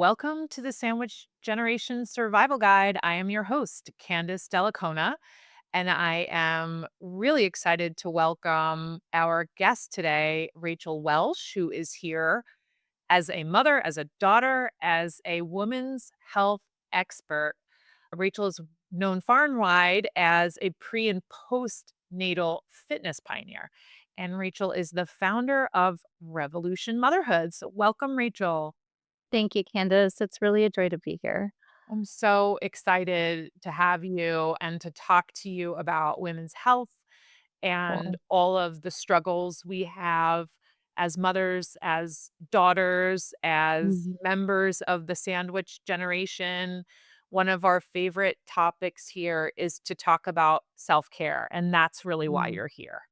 Welcome to the Sandwich Generation Survival Guide. I am your host, Candace Dellacona, and I am really excited to welcome our guest today, Rachel Welch, who is here as a mother, as a daughter, as a women's health expert. Rachel is known far and wide as a pre and postnatal fitness pioneer. And Rachel is the founder of Revolution Motherhood. So, welcome, Rachel. Thank you, Candace. It's really a joy to be here. I'm so excited to have you and to talk to you about women's health and Cool. all of the struggles we have as mothers, as daughters, as Mhm. members of the sandwich generation. One of our favorite topics here is to talk about self care, and that's really why Mm. you're here.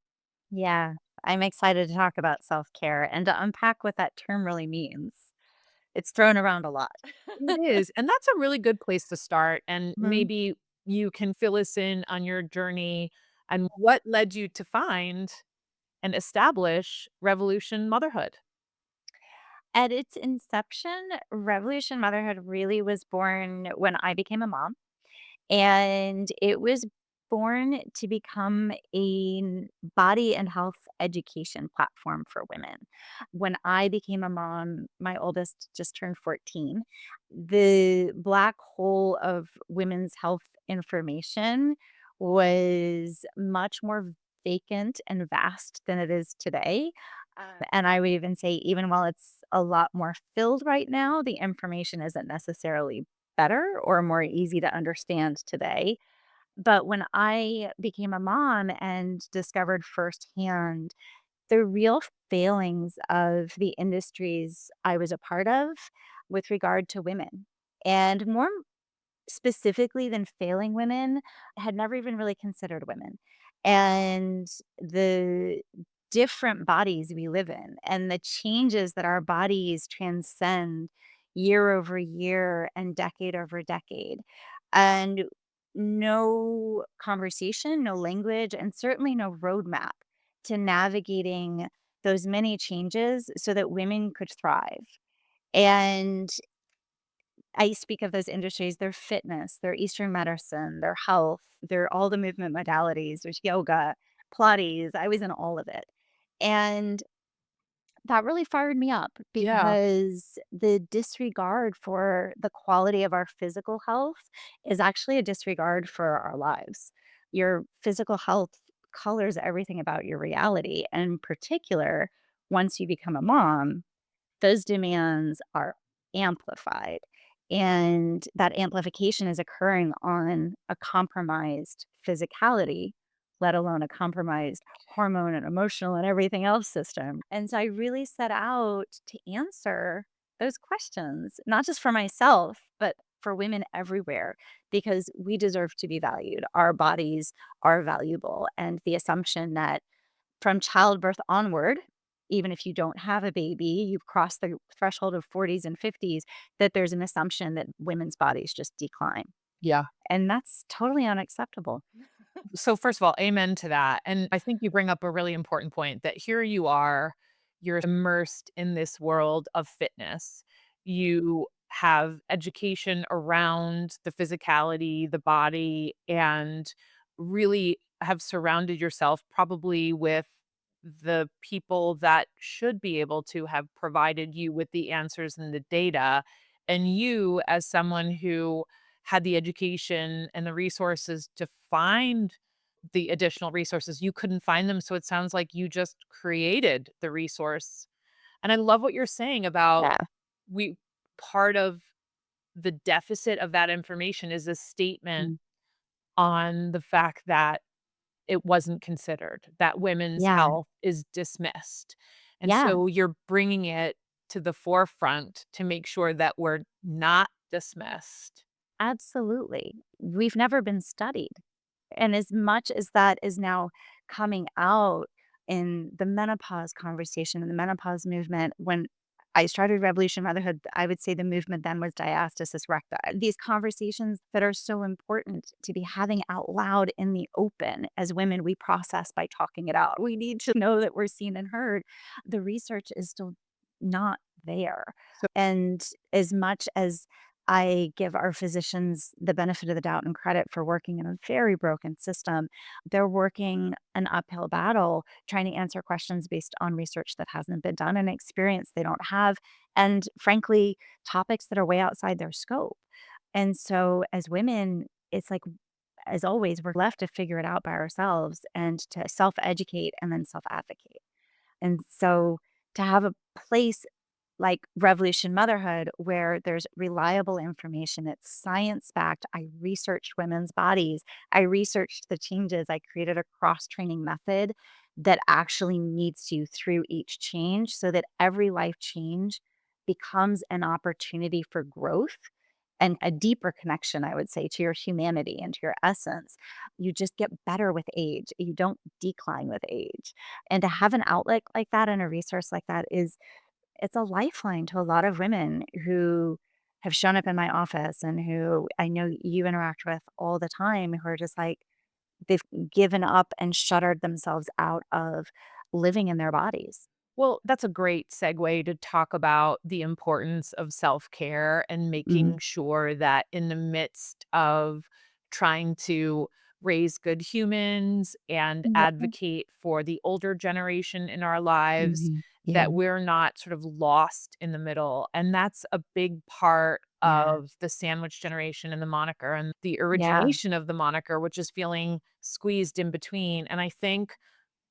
Yeah, I'm excited to talk about self-care and to unpack what that term really means. It's thrown around a lot. It is, and that's a really good place to start, and Mhm. maybe you can fill us in on your journey and what led you to find and establish Revolution Motherhood. At its inception, Revolution Motherhood really was born when I became a mom. And it was born to become a body and health education platform for women. When I became a mom, my oldest just turned 14. The black hole of women's health information was much more vacant and vast than it is today. And I would even say, even while it's a lot more filled right now, the information isn't necessarily better or more easy to understand today. But when I became a mom and discovered firsthand the real failings of the industries I was a part of with regard to women, and more specifically than failing women, I had never even really considered women. And the different bodies we live in and the changes that our bodies transcend year over year and decade over decade. And no conversation, no language, and certainly no roadmap to navigating those many changes so that women could thrive. And I speak of those industries, their fitness, their Eastern medicine, their health, their all the movement modalities, there's yoga, Pilates. I was in all of it. And that really fired me up Yeah. because the disregard for the quality of our physical health is actually a disregard for our lives. Your physical health colors everything about your reality. And in particular, once you become a mom, those demands are amplified, and that amplification is occurring on a compromised physicality, let alone a compromised hormone and emotional and everything else system. And so I really set out to answer those questions, not just for myself, but for women everywhere, because we deserve to be valued. Our bodies are valuable. And the assumption that from childbirth onward, even if you don't have a baby, you've crossed the threshold of 40s and 50s, that there's an assumption that women's bodies just decline, Yeah. and that's totally unacceptable. So first of all, amen to that. And I think you bring up a really important point that here you are, you're immersed in this world of fitness. You have education around the physicality, the body, and really have surrounded yourself probably with the people that should be able to have provided you with the answers and the data. And you, as someone who had the education and the resources to find the additional resources, you couldn't find them, so it sounds like you just created the resource. And I love what you're saying about Yeah. we part of the deficit of that information is a statement Mm. on the fact that it wasn't considered, that women's Yeah. health is dismissed. And Yeah. so you're bringing it to the forefront to make sure that we're not dismissed. Absolutely. We've never been studied. And as much as that is now coming out in the menopause conversation and the menopause movement, when I started Revolution Motherhood, I would say the movement then was diastasis recti. These conversations that are so important to be having out loud in the open as women, we process by talking it out. We need to know that we're seen and heard. The research is still not there. So And as much as I give our physicians the benefit of the doubt and credit for working in a very broken system, they're working an uphill battle trying to answer questions based on research that hasn't been done and experience they don't have. And frankly, topics that are way outside their scope. And so as women, it's like, as always, we're left to figure it out by ourselves and to self educate and then self advocate. And so to have a place like Revolution Motherhood, where there's reliable information, it's science backed. I researched women's bodies, I researched the changes, I created a cross training method that actually meets you through each change so that every life change becomes an opportunity for growth and a deeper connection, I would say, to your humanity and to your essence. You just get better with age. You don't decline with age. And to have an outlet like that and a resource like that is it's a lifeline to a lot of women who have shown up in my office and who I know you interact with all the time who are just like they've given up and shuttered themselves out of living in their bodies. well, that's a great segue to talk about the importance of self-care and Mhm. making sure that in the midst of trying to raise good humans and Yeah. advocate for the older generation in our lives, Mhm. Yeah. that we're not sort of lost in the middle. And that's a big part Yeah. of the sandwich generation and the moniker and the Yeah. origination of the moniker, which is feeling squeezed in between. And I think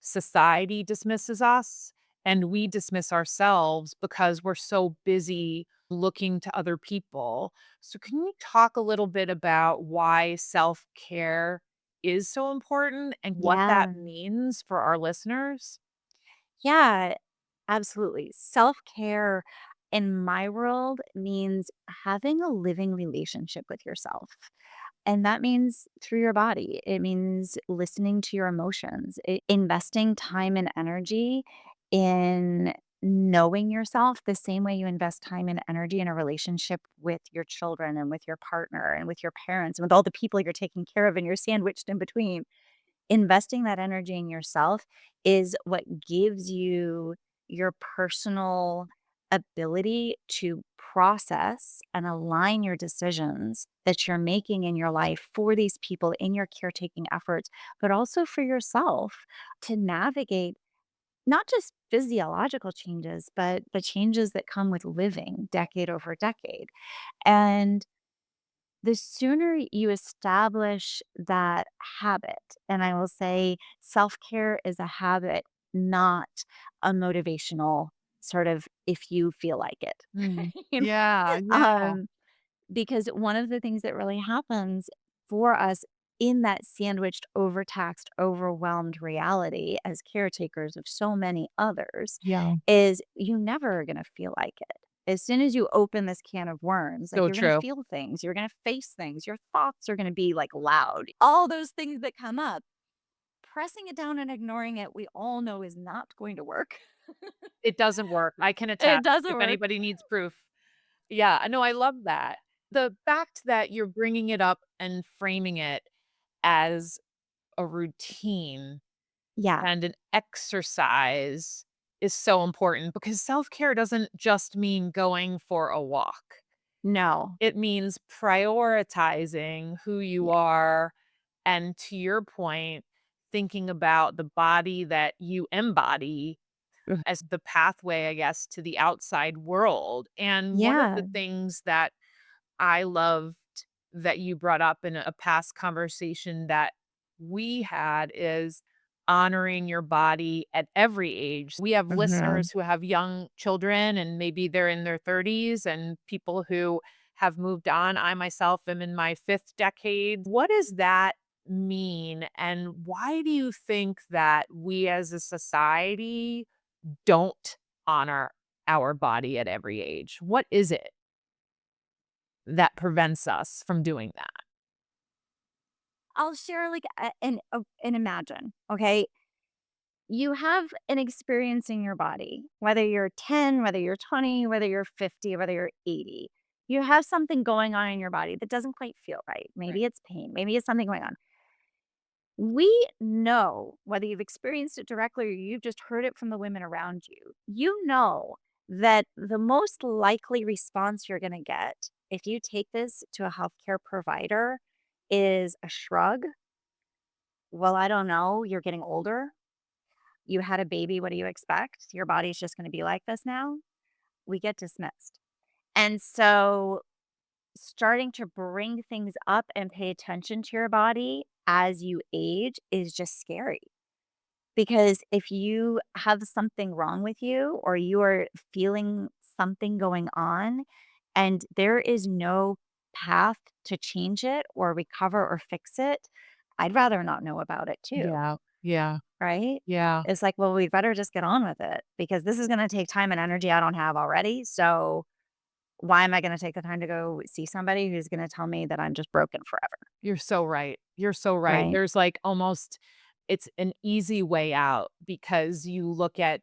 society dismisses us and we dismiss ourselves because we're so busy looking to other people. So, can you talk a little bit about why self care is so important and what Yeah. that means for our listeners? Yeah. Absolutely. Self-care in my world means having a living relationship with yourself. And that means through your body. It means listening to your emotions, investing time and energy in knowing yourself the same way you invest time and energy in a relationship with your children and with your partner and with your parents and with all the people you're taking care of and you're sandwiched in between. Investing that energy in yourself is what gives you your personal ability to process and align your decisions that you're making in your life for these people in your caretaking efforts, but also for yourself to navigate not just physiological changes, but the changes that come with living decade over decade. And the sooner you establish that habit, and I will say self care is a habit, not a motivational sort of if you feel like it. Mm. You Yeah, know? yeah. Because one of the things that really happens for us in that sandwiched, overtaxed, overwhelmed reality as caretakers of so many others Yeah. is you never are going to feel like it. As soon as you open this can of worms, like So you're going to true. feel things, you're going to face things, your thoughts are going to be like loud, all those things that come up. Pressing it down and ignoring it, we all know is not going to work. It doesn't work. I can It attest doesn't if work. anybody needs proof. Yeah, I know, I love that. The fact that you're bringing it up and framing it as a routine Yeah. and an exercise is so important because self-care doesn't just mean going for a walk. No. It means prioritizing who you Yeah. are and, to your point, thinking about the body that you embody Ugh. as the pathway, I guess, to the outside world. And one of Yeah. the things that I loved that you brought up in a past conversation that we had is honoring your body at every age. We have Mhm. listeners who have young children and maybe they're in their 30s and people who have moved on. I myself am in my fifth decade. What does that mean? And why do you think that we as a society don't honor our body at every age? What is it that prevents us from doing that? I'll share like and imagine, okay? You have an experience in your body, whether you're 10, whether you're 20, whether you're 50, whether you're 80. You have something going on in your body that doesn't quite feel right. Right. Maybe it's pain, maybe it's something going on. We know whether you've experienced it directly or you've just heard it from the women around you. You know that the most likely response you're going to get if you take this to a healthcare provider is a shrug. Well, I don't know. You're getting older. You had a baby. What do you expect? Your body's just going to be like this now. We get dismissed. And so, starting to bring things up and pay attention to your body as you age is just scary. Because if you have something wrong with you or you are feeling something going on and there is no path to change it or recover or fix it, I'd rather not know about it too, Yeah. Yeah. right? Yeah. It's like, well, we better just get on with it because this is going to take time and energy I don't have already. So why am I going to take the time to go see somebody who's going to tell me that I'm just broken forever? You're so right. You're so right. Right. There's like almost it's an easy way out because you look at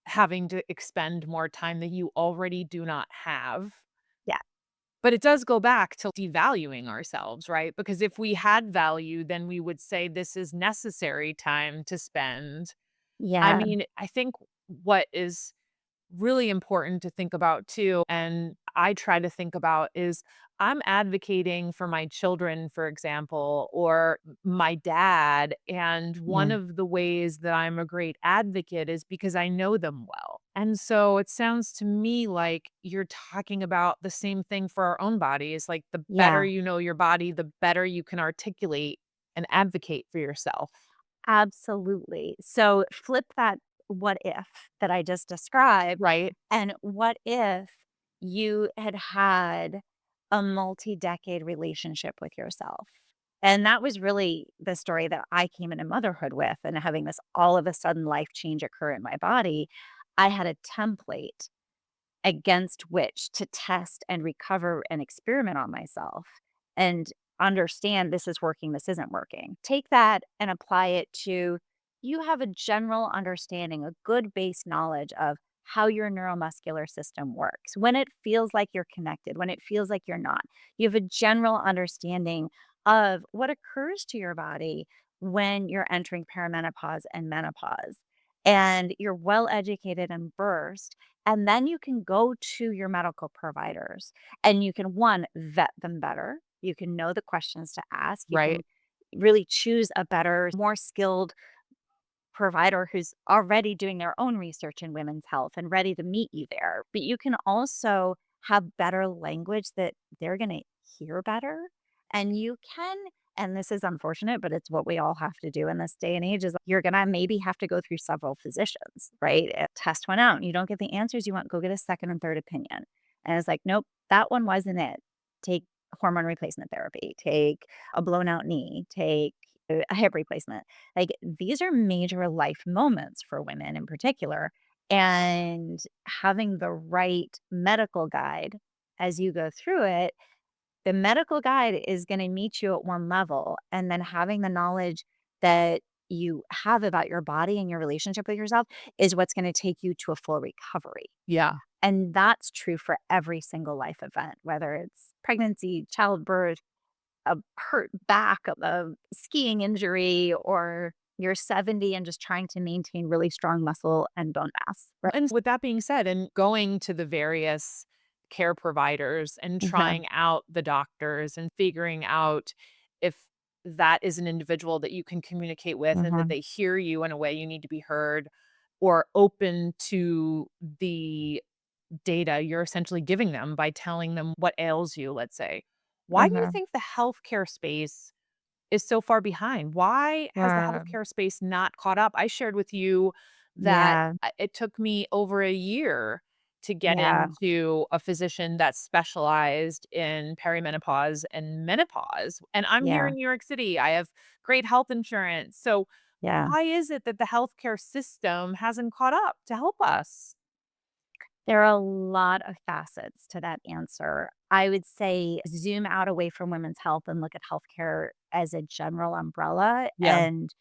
having to expend more time that you already do not have. Yeah. But it does go back to devaluing ourselves, right? Because if we had value, then we would say this is necessary time to spend. I Yeah. mean, I think what is really important to think about too, and I try to think about is I'm advocating for my children, for example, or my dad. And one Yeah. of the ways that I'm a great advocate is because I know them well. And so it sounds to me like you're talking about the same thing for our own bodies. Like the better Yeah. you know your body, the better you can articulate and advocate for yourself. Absolutely. So flip that what if that I just described, Right? and what if you had had a multi-decade relationship with yourself? And that was really the story that I came into motherhood with, and having this all of a sudden life change occur in my body. I had a template against which to test and recover and experiment on myself and understand this is working, this isn't working. Take that and apply it to you have a general understanding, a good base knowledge of how your neuromuscular system works. When it feels like you're connected, when it feels like you're not, you have a general understanding of what occurs to your body when you're entering perimenopause and menopause. And you're well educated and versed, and then you can go to your medical providers and you can, one, vet them better. You can know the questions to ask. You Right? can really choose a better, more skilled provider who's already doing their own research in women's health and ready to meet you there. But you can also have better language that they're going to hear better. And you can, and this is unfortunate, but it's what we all have to do in this day and age, is you're going to maybe have to go through several physicians, right? Test one out and you don't get the answers you want, go get a second and third opinion. And it's like, nope, that one wasn't it. Take hormone replacement therapy, take a blown out knee, take a hip replacement. Like, these are major life moments for women in particular, and having the right medical guide as you go through it, the medical guide is gonna meet you at one level, and then having the knowledge that you have about your body and your relationship with yourself is what's gonna take you to a full recovery, Yeah. and that's true for every single life event, whether it's pregnancy, childbirth, a hurt back, a skiing injury, or you're 70 and just trying to maintain really strong muscle and bone mass, right? And with that being said, and going to the various care providers and Yeah. trying out the doctors and figuring out if that is an individual that you can communicate with and that Mhm. they hear you in a way you need to be heard or open to the data you're essentially giving them by telling them what ails you, let's say. Why do you Mhm. think the healthcare space is so far behind? Why has the Yeah. healthcare space not caught up? I shared with you that Yeah. it took me over a year to get Yeah. into a physician that specialized in perimenopause and menopause. And I'm here Yeah. in New York City. I have great health insurance. So Yeah. why is it that the healthcare system hasn't caught up to help us? There are a lot of facets to that answer. I would say zoom out away from women's health and look at healthcare as a general umbrella. Yeah. And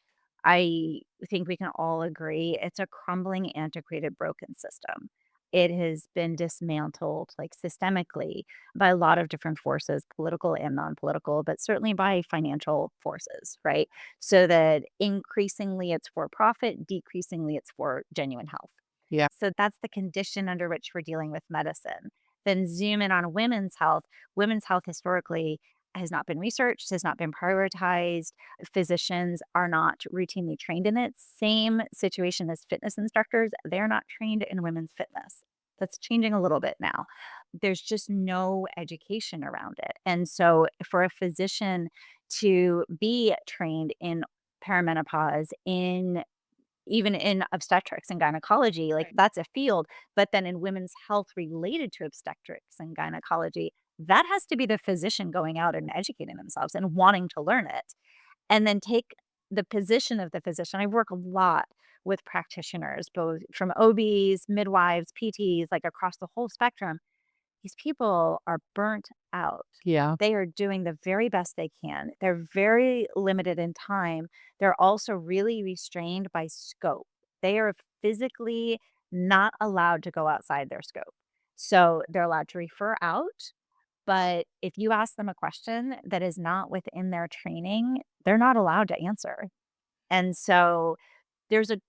I think we can all agree it's a crumbling, antiquated, broken system. It has been dismantled like systemically by a lot of different forces, political and non political, but certainly by financial forces, right? So that increasingly it's for profit, decreasingly it's for genuine health. Yeah. So that's the condition under which we're dealing with medicine. Then zoom in on women's health. Women's health historically has not been researched, has not been prioritized. Physicians are not routinely trained in it. Same situation as fitness instructors, they're not trained in women's fitness. That's changing a little bit now. There's just no education around it. And so for a physician to be trained in perimenopause, in even in obstetrics and gynecology, like, Right. that's a field, but then in women's health related to obstetrics and gynecology, that has to be the physician going out and educating themselves and wanting to learn it, and then take the position of the physician. I work a lot with practitioners, both from OBs, midwives, PTs, like, across the whole spectrum. These people are burnt out. Yeah. They are doing the very best they can. They're very limited in time. They're also really restrained by scope. They are physically not allowed to go outside their scope. So they're allowed to refer out, but if you ask them a question that is not within their training, they're not allowed to answer. And so there's an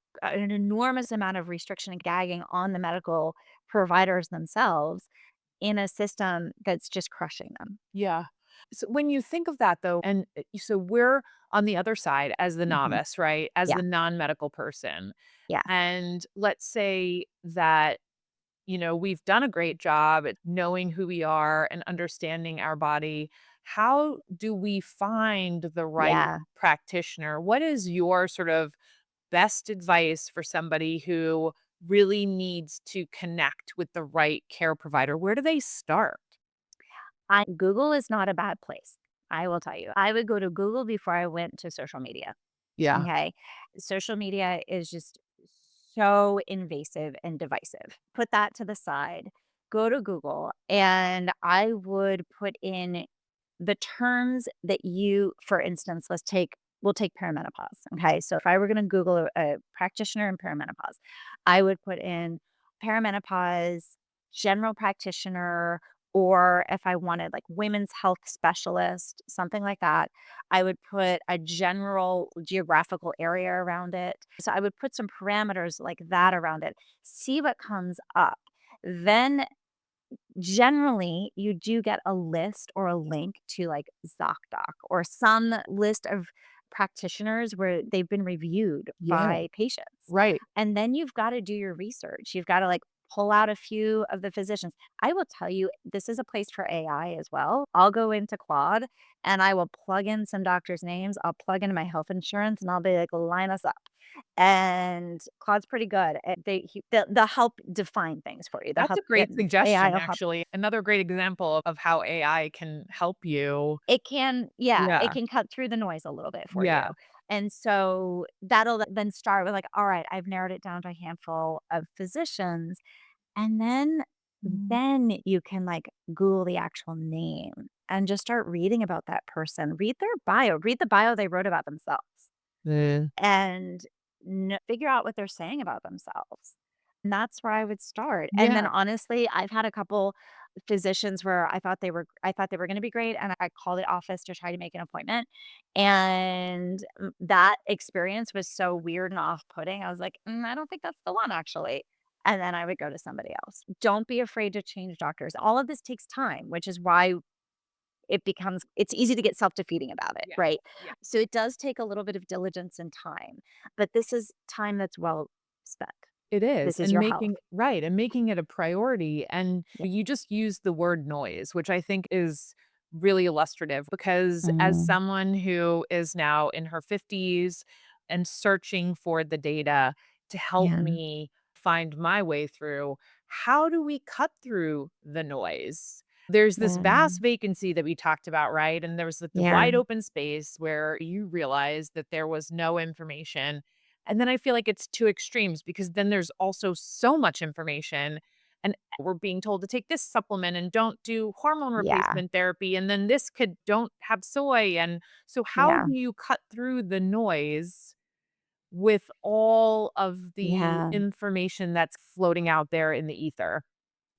enormous amount of restriction and gagging on the medical providers themselves in a system that's just crushing them. Yeah. So when you think of that though, and so we're on the other side as the Mhm. novice, right? As Yeah. the non-medical person. Yes. And let's say that, we've done a great job at knowing who we are and understanding our body. How do we find the right Yeah. practitioner? What is your sort of best advice for somebody who really needs to connect with the right care provider? Where do they start? I Google is not a bad place. I will tell you. I would go to Google before I went to social media. Yeah. Okay. Social media is just so invasive and divisive. Put that to the side. Go to Google and I would put in the terms that you, for instance, we'll take perimenopause. Okay. So if I were going to Google a practitioner in perimenopause, I would put in perimenopause, general practitioner, or if I wanted like women's health specialist, something like that, I would put a general geographical area around it. So I would put some parameters like that around it, see what comes up. Then generally, you do get a list or a link to, like, ZocDoc or some list of practitioners where they've been reviewed Yeah. by patients, Right. and then you've gotta do your research. You've gotta, like, pull out a few of the physicians. I will tell you, this is a place for AI as well. I'll go into Claude, and I will plug in some doctors' names. I'll plug in my health insurance, and I'll be like, "Line us up." And Claude's pretty good. They'll help define things for you. They'll That's help a great AI suggestion, will help. actually. Another great example of how AI can help you. It can, yeah, it Yeah. can cut through the noise a little bit for you. Yeah. And so that'll then start with like, all right, I've narrowed it down to a handful of physicians. And Mhm. then you can like Google the actual name and just start reading about that person. Read their bio, read the bio they wrote about themselves Eh, and figure out what they're saying about themselves. And that's where I would start. And then yeah. honestly, I've had a couple physicians where I thought they were gonna be great, and I called the office to try to make an appointment, and, that experience was so weird and off-putting. I was like, I don't think that's the one actually." And then I would go to somebody else. Don't be afraid to change doctors. All of this takes time, which is why it's easy to get self-defeating about it, Yeah. right? Yeah. So it does take a little bit of diligence and time, but this is time that's well spent. It is, This is your health. and making it a priority, and Yeah. you just used the word noise, which I think is really illustrative because as Mm, someone who is now in her 50s and searching for the data to help yeah, me find my way through, how do we cut through the noise? There's this vast yeah, vacancy that we talked about, right? And there was the yeah, wide open space where you realized that there was no information, and then I feel like it's two extremes because then there's also so much information and we're being told to take this supplement and don't do hormone yeah, replacement therapy and then this could don't have soy, and so how yeah, do you cut through the noise with all of the yeah. information that's floating out there in the ether?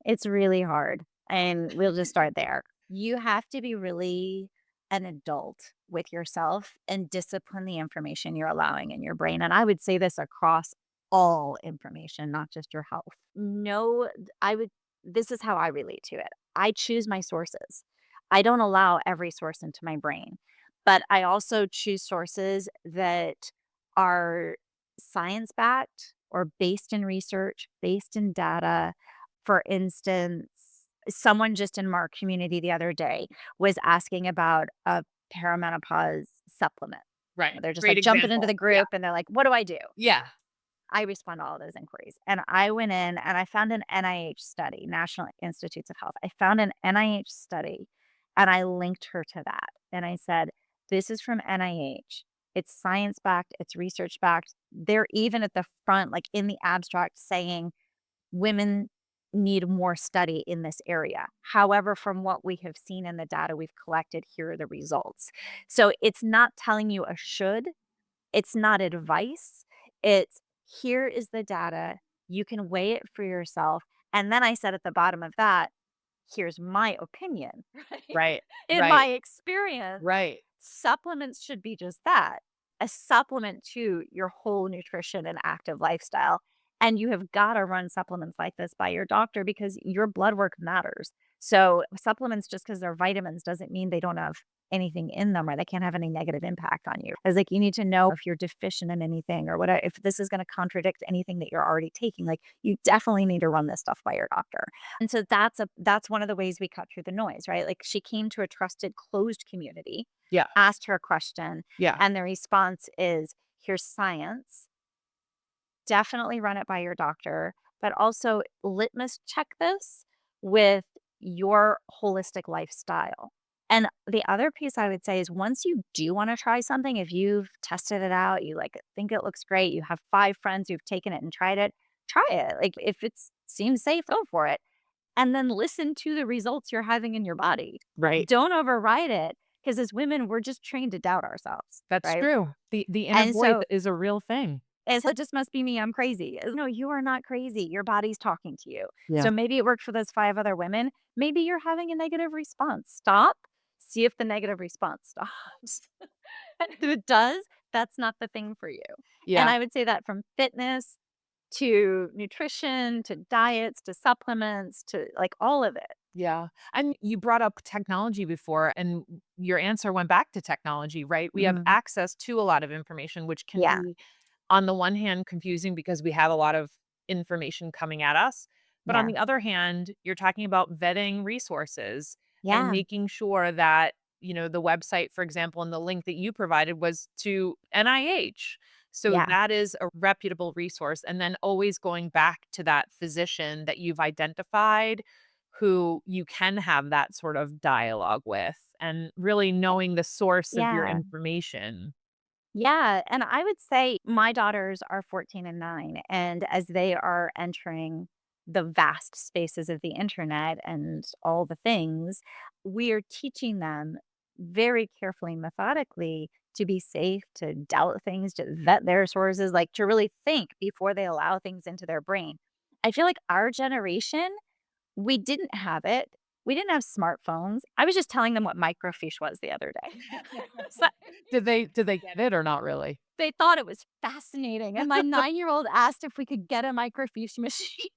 It's really hard, and we'll just start there. You have to be really an adult with yourself and discipline the information you're allowing in your brain, and I would say this across all information, not just your health. No, I would this is how I relate to it. I choose my sources. I don't allow every source into my brain, but I also choose sources that are science backed or based in research, based in data. For instance, someone just in our community the other day was asking about a perimenopause supplement. Right. They're just Great like jumping into example. the Yeah. group and they're like, what do I do? Yeah. I respond to all of those inquiries. And I went in and I found an NIH study, National Institutes of Health. I found an NIH study and I linked her to that. And I said, this is from NIH. It's science backed, it's research backed. They're even at the front, like in the abstract, saying women need more study in this area. However, from what we have seen in the data we've collected, here are the results. So it's not telling you a should, it's not advice. It's here is the data. You can weigh it for yourself. And then I said at the bottom of that, here's my opinion. Right. Right. In my Right. experience, Right. supplements should be just that, a supplement to your whole nutrition and active lifestyle. And you have got to run supplements like this by your doctor because your blood work matters. So, supplements, just because they're vitamins, doesn't mean they don't have anything in them or they can't have any negative impact on you. It's like you need to know if you're deficient in anything or what if this is going to contradict anything that you're already taking. Like you definitely need to run this stuff by your doctor. And so that's one of the ways we cut through the noise, right? Like she came to a trusted closed community, Yeah. asked her a question, Yeah. and the response is, here's science. Definitely run it by your doctor, but also litmus check this with your holistic lifestyle. And the other piece I would say is once you do want to try something, if you've tested it out, you like think it looks great, you have 5 friends who've taken it and tried it, try it. Like if it seems safe, go for it. And then listen to the results you're having in your body. Right. Don't override it because as women, we're just trained to doubt ourselves, That's right? true. The inner And voice so is a real thing. it just must be me, I'm crazy. No, you are not crazy. Your body's talking to you. Yeah. So maybe it worked for those 5 other women. Maybe you're having a negative response. Stop. See if the negative response stops. And if it does, that's not the thing for you. And Yeah. I would say that from fitness to nutrition to diets to supplements to like all of it. Yeah. And you brought up technology before, and your answer went back to technology, right? We have Mm, access to a lot of information, which can yeah. be, on the one hand, confusing because we have a lot of information coming at us. But on Yeah. the other hand, you're talking about vetting resources and Yeah. making sure that, the website, for example, and the link that you provided was to NIH. So Yeah. that is a reputable resource. And then always going back to that physician that you've identified who you can have that sort of dialogue with and really knowing the source of your Yeah. information. Yeah, and I would say my daughters are 14 and 9, and as they are entering the vast spaces of the internet and all the things, we are teaching them very carefully and methodically to be safe, to doubt things, to vet their sources, like to really think before they allow things into their brain. I feel like our generation, we didn't have it. We didn't have smartphones. I was just telling them what microfiche was the other day. So Did they get it or not really? they thought it was fascinating, and my 9-year-old asked if we could get a microfiche machine.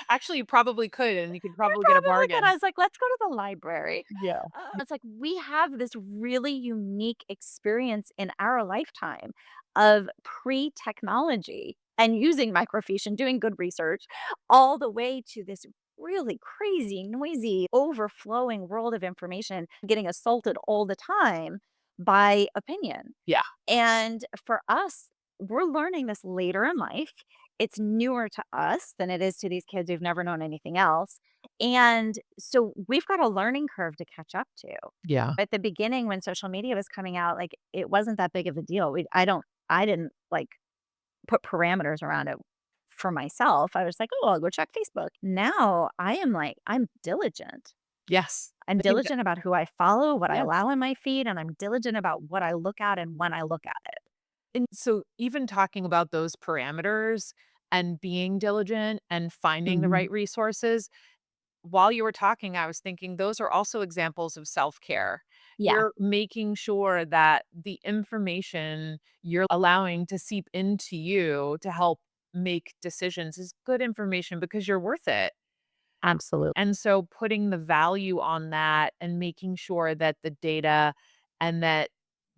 Actually, you probably could, and you could We probably get a probably could. I bargain. was like, "Let's go to the library." Yeah. It's like we have this really unique experience in our lifetime of pre-technology and using microfiche and doing good research all the way to this really crazy, noisy, overflowing world of information, getting assaulted all the time by opinion. Yeah. And for us, we're learning this later in life. It's newer to us than it is to these kids who've never known anything else. And so we've got a learning curve to catch up to. Yeah. At the beginning, when social media was coming out, like it wasn't that big of a deal. I didn't like put parameters around it for myself. I was like, oh, I'll go check Facebook. Now I am like, I'm diligent. Yes. I'm I think that diligent about who I follow, what I yes. allow in my feed, and I'm diligent about what I look at and when I look at it. And so even talking about those parameters and being diligent and finding the Mhm. right resources, while you were talking, I was thinking those are also examples of self-care Yeah, You're making sure that the information you're allowing to seep into you to help make decisions is good information because you're worth it. absolutely. And so putting the value on that and making sure that the data and that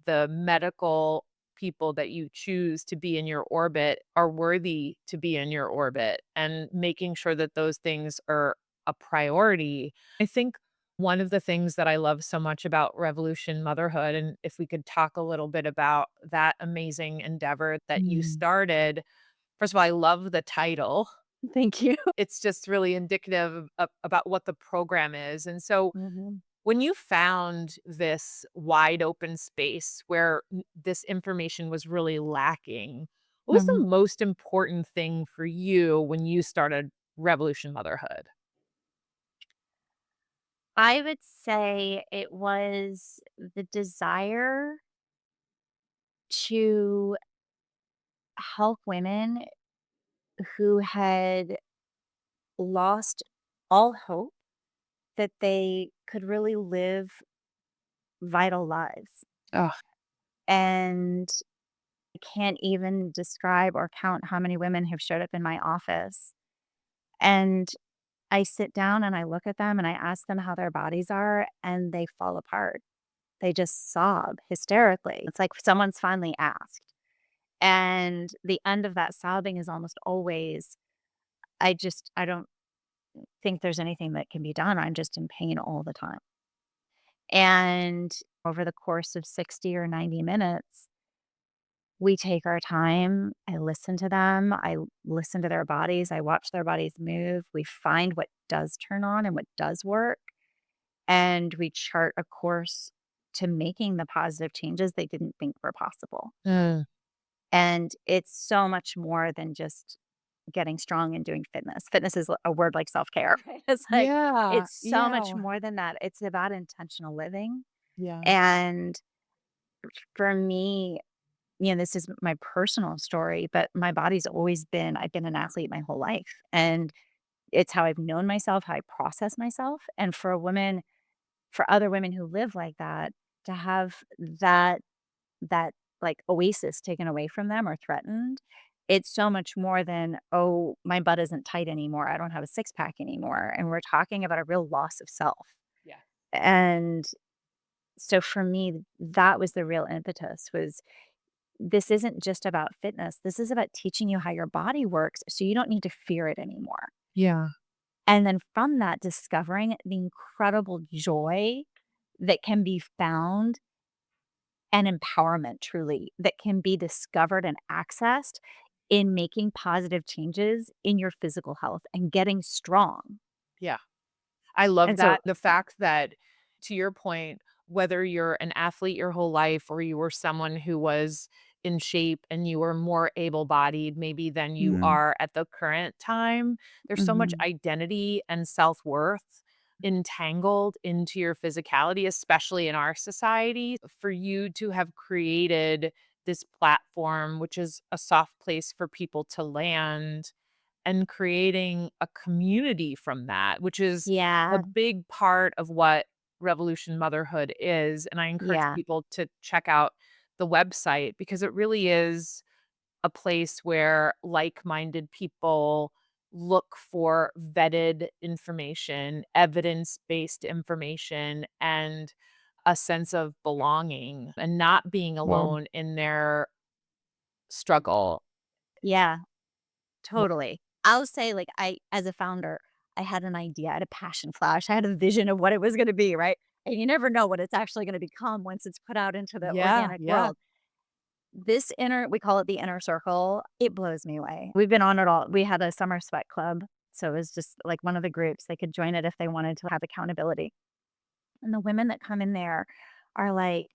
the medical people that you choose to be in your orbit are worthy to be in your orbit and making sure that those things are a priority. I think one of the things that I love so much about Revolution Motherhood, and if we could talk a little bit about that amazing endeavor that you Mm. started. First of all, I love the title. Thank you. It's just really indicative of about what the program is, and so Mhm. when you found this wide open space where this information was really lacking, what was the Mhm. most important thing for you when you started Revolution Motherhood? I would say it was the desire to help women who had lost all hope that they could really live vital lives. Oh, And I can't even describe or count how many women have showed up in my office. And I sit down and I look at them and I ask them how their bodies are, and they fall apart. They just sob hysterically. It's like someone's finally asked. And the end of that sobbing is almost always, I don't think there's anything that can be done. I'm just in pain all the time. And over the course of 60 or 90 minutes, we take our time. I listen to them. Listen to their bodies. I watch their bodies move. We find what does turn on and what does work. And we chart a course to making the positive changes they didn't think were possible. mm, And it's so much more than just getting strong and doing fitness. Fitness is a word like self-care, right? It's like, yeah, it's so much yeah, more than that. It's about intentional living. yeah, And for me, this is my personal story, but my body's always been I've been an athlete my whole life. And it's how I've known myself, how I process myself. And for other women who live like that, to have that like oasis taken away from them or threatened, it's so much more than, oh, my butt isn't tight anymore. I don't have a six pack anymore. And we're talking about a real loss of self. yeah, And so for me, that was the real impetus was this isn't just about fitness. This is about teaching you how your body works so you don't need to fear it anymore. yeah, And then from that, discovering the incredible joy that can be found and empowerment truly that can be discovered and accessed in making positive changes in your physical health and getting strong. yeah. I love And so that. The fact that, to your point, whether you're an athlete your whole life or you were someone who was in shape and you were more able-bodied maybe than you Mm, are at the current time, there's so much mhm. identity and self-worth entangled into your physicality, especially in our society. For you to have created this platform, which is a soft place for people to land and creating a community from that, which is a Yeah, big part of what Revolution Motherhood is, and I encourage yeah, people to check out the website because it really is a place where like-minded people look for vetted information, evidence-based information, and a sense of belonging and not being yeah, alone in their struggle. yeah, totally. I'll say, like, as a founder, I had an idea, I had a passion flash, I had a vision of what it was gonna be, right? And you never know what it's actually gonna become once it's put out into the Yeah, organic yeah. world. This inner we call it the inner circle, it blows me away. We've been on it all we had a summer sweat club, so it was just like one of the groups, they could join it if they wanted to have accountability, and the women that come in there are like,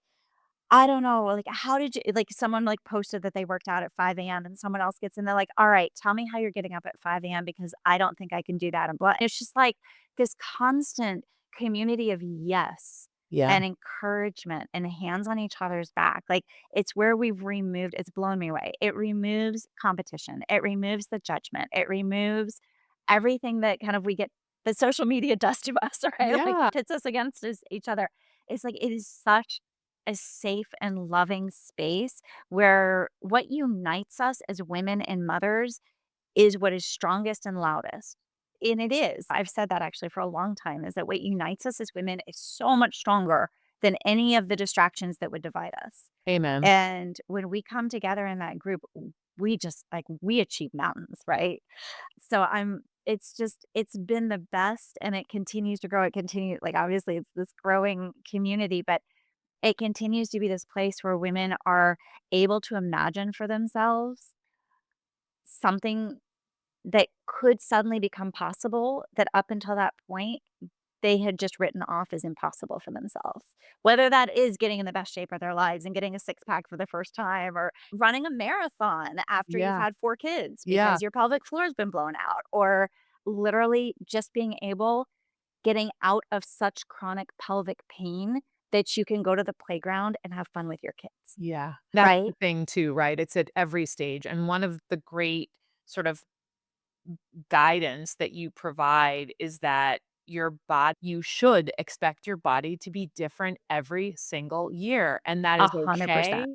I don't know, like, how did you like, someone, like, posted that they worked out at 5 AM, and someone else gets in, they're like, "Alright, tell me how you're getting up at 5 AM because I don't think I can do that," and blah it's just like this constant community of yes, Yeah. and encouragement, and hands on each other's back, like, it's where we've removed it's blown me away. It removes competition, it removes the judgment, it removes everything that kind of we get that social media does to us, right? Like, Yeah. pits us against each other. It's like it is such a safe and loving space where what unites us as women and mothers is what is strongest and loudest. And it is. I've said that actually for a long time is that what unites us as women is so much stronger than any of the distractions that would divide us. Amen. And when we come together in that group, we just like we achieve mountains, right? So it's just it's been the best and it continues to grow. It continues like obviously it's this growing community, but it continues to be this place where women are able to imagine for themselves something that could suddenly become possible that up until that point, they had just written off as impossible for themselves. Whether that is getting in the best shape of their lives and getting a six pack for the first time or running a marathon after you've Yeah. had 4 kids Yeah. because your pelvic floor has been blown out or literally just being able getting out of such chronic pelvic pain that you can go to the playground and have fun with your kids, Yeah. That's the right? thing too, right? It's at every stage. And one of the great sort of guidance that you provide is that you should expect your body to be different every single year, and that is 100%. okay,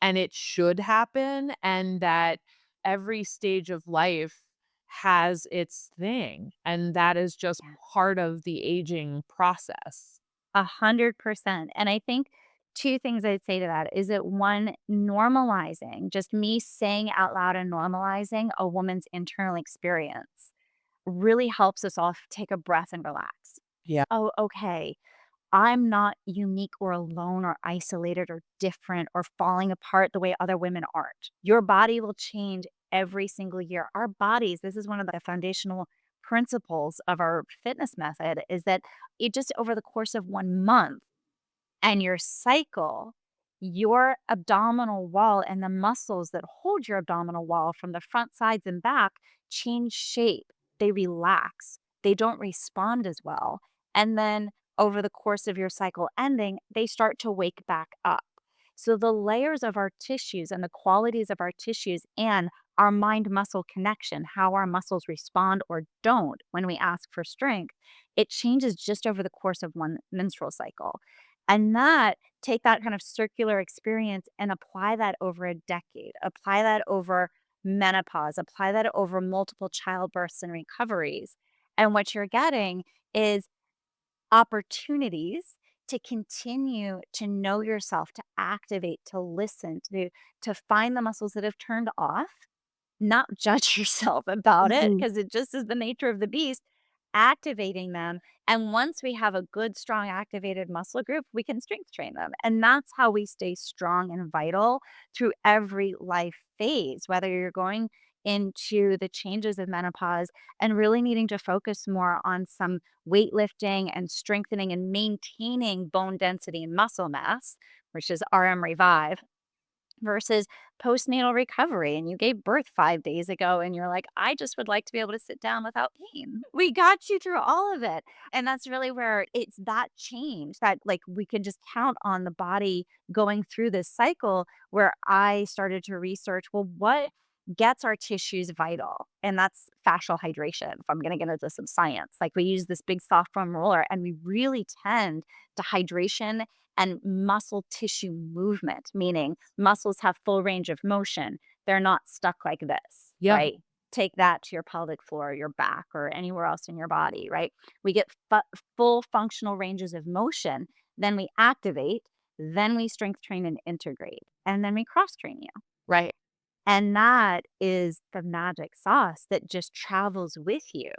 and it should happen, and that every stage of life has its thing, and that is just Yeah. part of the aging process. 100%. And I think 2 things I'd say to that is that 1, normalizing, just me saying out loud and normalizing a woman's internal experience really helps us all take a breath and relax. Yeah. Oh, okay. I'm not unique or alone or isolated or different or falling apart the way other women aren't. Your body will change every single year. Our bodies, this is one of the foundational principles of our fitness method, is that it just over the course of 1 month and your cycle, your abdominal wall and the muscles that hold your abdominal wall from the front, sides, and back change shape. They relax. They don't respond as well. And then over the course of your cycle ending, they start to wake back up. So the layers of our tissues and the qualities of our tissues and our mind muscle connection, how our muscles respond or don't when we ask for strength, it changes just over the course of 1 menstrual cycle. And that take that kind of circular experience and apply that over a decade, apply that over menopause, apply that over multiple childbirths and recoveries. And what you're getting is opportunities to continue to know yourself, to activate, to listen, to find the muscles that have turned off, not judge yourself about it Mhm. because it just is the nature of the beast, activating them. And once we have a good, strong, activated muscle group, we can strength train them. And that's how we stay strong and vital through every life phase, whether you're going into the changes of menopause and really needing to focus more on some weightlifting and strengthening and maintaining bone density and muscle mass, which is RM Revive versus postnatal recovery and you gave birth 5 days ago and you're like, "I just would like to be able to sit down without pain." We got you through all of it. And that's really where it's that change that like we can just count on the body going through this cycle where I started to research, well, what gets our tissues vital? And that's fascial hydration. If I'm going to get into some science, like we use this big soft foam roller and we really tend to hydration and muscle tissue movement, meaning muscles have full range of motion. They're not stuck like this, Yeah. right? Take that to your pelvic floor, your back, or anywhere else in your body, right? We get full functional ranges of motion. Then we activate, then we strength train and integrate, and then we cross train you. Right. And that is the magic sauce that just travels with you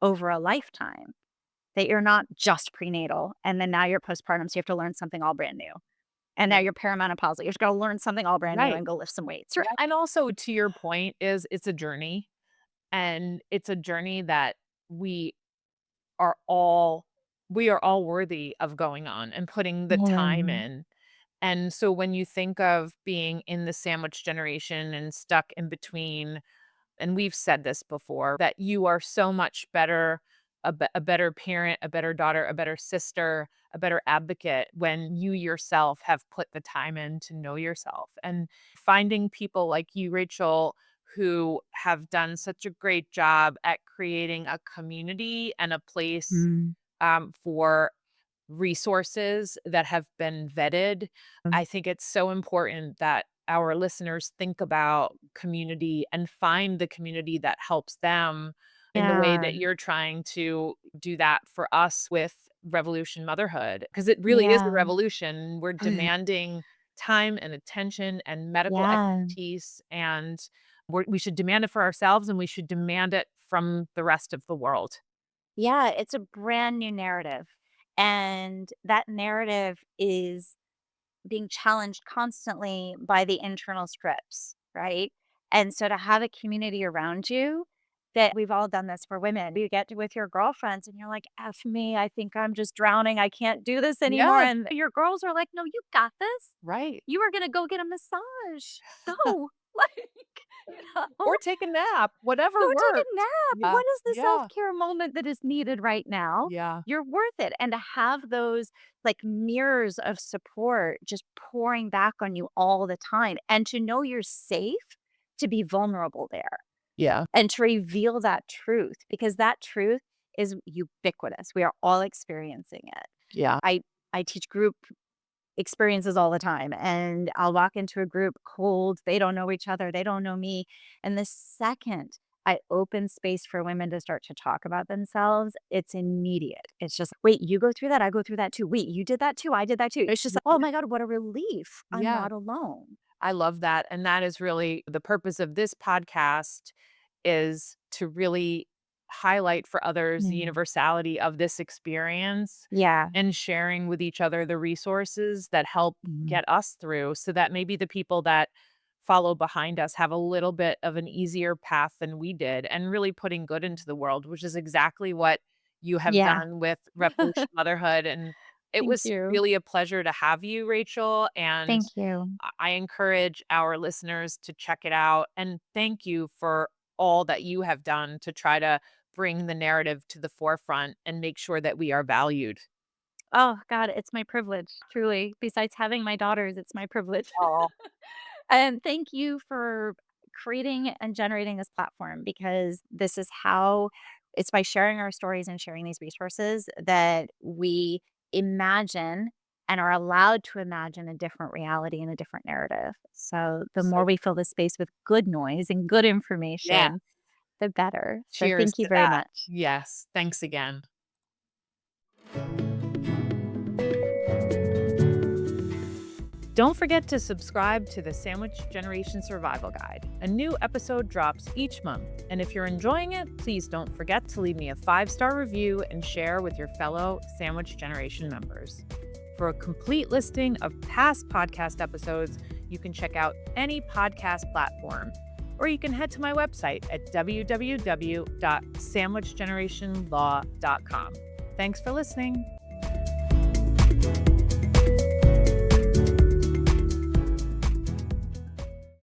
over a lifetime. That you're not just prenatal and then now you're postpartum, so you have to learn something all brand new. And now Yeah. you're perimenopausal. You have to go learn something all brand new Right. and go lift some weights, Yeah, right? and also to your point is it's a journey, and it's a journey that we are all we are all worthy of going on and putting the time Mhm. in. And so when you think of being in the sandwich generation and stuck in between, and we've said this before, that you are so much better, a better parent, a better daughter, a better sister, a better advocate when you yourself have put the time in to know yourself. And finding people like you, Rachel, who have done such a great job at creating a community and a place Mm. for resources that have been vetted. I think it's so important that our listeners think about community and find the community that helps them in the way Yeah. that you're trying to do that for us with Revolution Motherhood, because it really is a Yeah. revolution. We're demanding time and attention and medical Yeah. expertise, and we should demand it for ourselves, and we should demand it from the rest of the world. Yeah, it's a brand new narrative, and that narrative is being challenged constantly by the internal scripts, right? And so to have a community around you that we've all done this for women. You get with your girlfriends and you're like, F me, I think I'm just drowning. I can't do this anymore. Yeah, And your girls are like, no, you got this. right. You are going to go get a massage. Go. Like, you know? Or take a nap, whatever Go take a works. nap. Yeah, What is the yeah, self-care moment that is needed right now? yeah, You're worth it. And to have those like mirrors of support just pouring back on you all the time and to know you're safe to be vulnerable there yeah, and to reveal that truth because that truth is ubiquitous. We are all experiencing it. yeah. I I teach group experiences all the time. And I'll walk into a group cold. They don't know each other. They don't know me. And the second I open space for women to start to talk about themselves, it's immediate. It's just, wait, you go through that? I go through that too. Wait, you did that too? I did that too. It's just like, oh my God, what a relief. I'm Yeah, not alone. I love that, and that is really the purpose of this podcast, is to really highlight for others the Mm. universality of this experience Yeah. and sharing with each other the resources that help Mhm. get us through, so that maybe the people that follow behind us have a little bit of an easier path than we did, and really putting good into the world, which is exactly what you have Yeah. done with Revolution Motherhood, and it Thank was you. really a pleasure to have you, Rachel, and Thank you. I encourage our listeners to check it out, and thank you for all that you have done to try to bring the narrative to the forefront and make sure that we are valued. Oh, God, it's my privilege, truly. Besides having my daughters, it's my privilege. Oh, And thank you for creating and generating this platform because this is how it's by sharing our stories and sharing these resources that we imagine and are allowed to imagine a different reality and a different narrative. So the more so we fill the space with good noise and good yeah, information, the better. So cheers thank you to very that. much. Yes, thanks again. Don't forget to subscribe to the Sandwich Generation Survival Guide. A new episode drops each month, and if you're enjoying it, please don't forget to leave me a 5-star review and share with your fellow Sandwich Generation members. For a complete listing of past podcast episodes, you can check out any podcast platform, or you can head to my website at www.sandwichgenerationlaw.com. Thanks for listening.